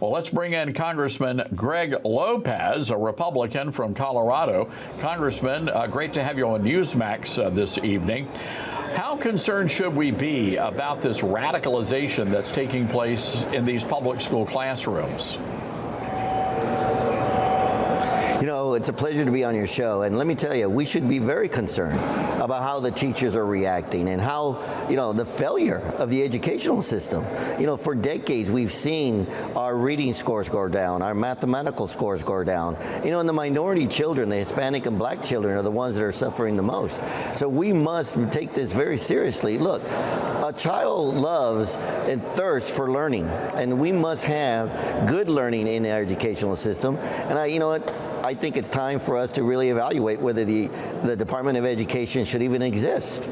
Well, let's bring in Congressman Greg Lopez, a Republican from Colorado. Congressman, great to have you on Newsmax this evening. How concerned should we be about this radicalization that's taking place in these public school classrooms? You know, it's a pleasure to be on your show, and let me tell you, we should be very concerned about how the teachers are reacting and how, the failure of the educational system. For decades, we've seen our reading scores go down, our mathematical scores go down. And the minority children, the Hispanic and black children, are the ones that are suffering the most. So we must take this very seriously. Look, a child loves and thirsts for learning, and we must have good learning in our educational system. And I think it's time for us to really evaluate whether the Department of Education should even exist.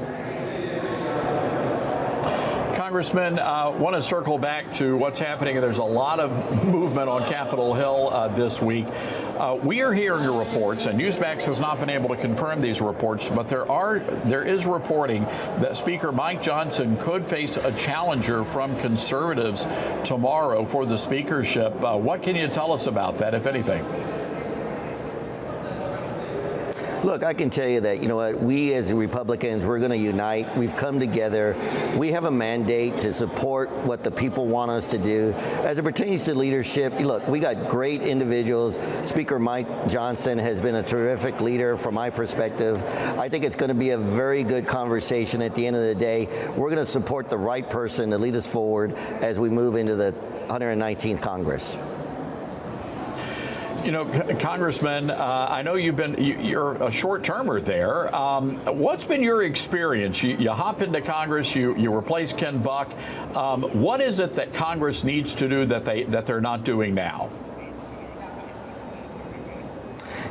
Congressman, want to circle back to what's happening. There's a lot of movement on Capitol Hill this week. We are hearing your reports, and Newsmax has not been able to confirm these reports, but there is reporting that Speaker Mike Johnson could face a challenger from conservatives tomorrow for the speakership. What can you tell us about that, if anything? Look, I can tell you that, we as Republicans, we're going to unite. We've come together. We have a mandate to support what the people want us to do. As it pertains to leadership, look, we got great individuals. Speaker Mike Johnson has been a terrific leader from my perspective. I think it's going to be a very good conversation at the end of the day. We're going to support the right person to lead us forward as we move into the 119th Congress. Congressman, I know you're a short-termer there. What's been your experience? You hop into Congress, you replace Ken Buck. What is it that Congress needs to do that they're not doing now?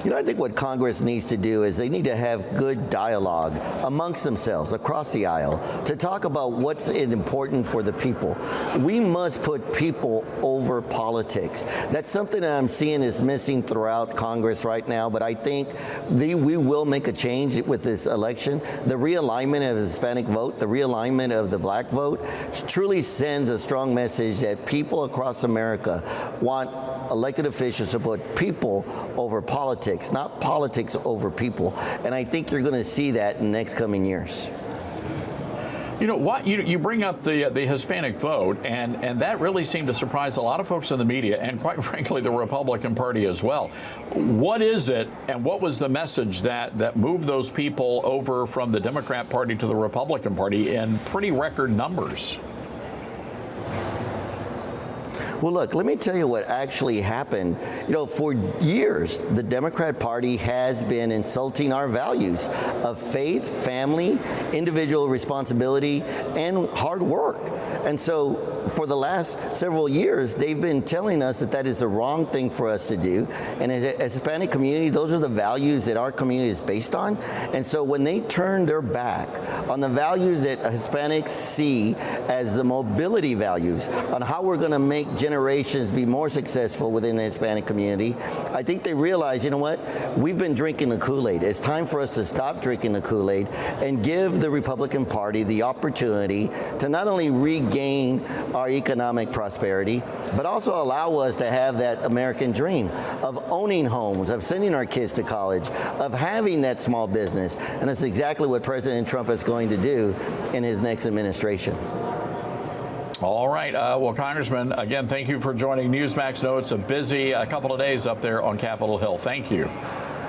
I think what Congress needs to do is they need to have good dialogue amongst themselves across the aisle to talk about what's important for the people. We must put people over politics. That's something that I'm seeing is missing throughout Congress right now, but I think we will make a change with this election. The realignment of the Hispanic vote, the realignment of the black vote truly sends a strong message that people across America want elected officials to put people over politics, not politics over people. And I think you're going to see that in the next coming years. You bring up the Hispanic vote, and that really seemed to surprise a lot of folks in the media, and quite frankly, the Republican Party as well. What is it, and what was the message that moved those people over from the Democrat Party to the Republican Party in pretty record numbers? Well, look, let me tell you what actually happened. For years, the Democrat Party has been insulting our values of faith, family, individual responsibility, and hard work. And so for the last several years, they've been telling us that is the wrong thing for us to do. And as a Hispanic community, those are the values that our community is based on. And so when they turn their back on the values that Hispanics see as the mobility values, on how we're going to make generations be more successful within the Hispanic community, I think they realize, we've been drinking the Kool-Aid. It's time for us to stop drinking the Kool-Aid and give the Republican Party the opportunity to not only regain our economic prosperity, but also allow us to have that American dream of owning homes, of sending our kids to college, of having that small business. And that's exactly what President Trump is going to do in his next administration. All right. Well, Congressman, again, thank you for joining Newsmax. No, it's a busy couple of days up there on Capitol Hill. Thank you.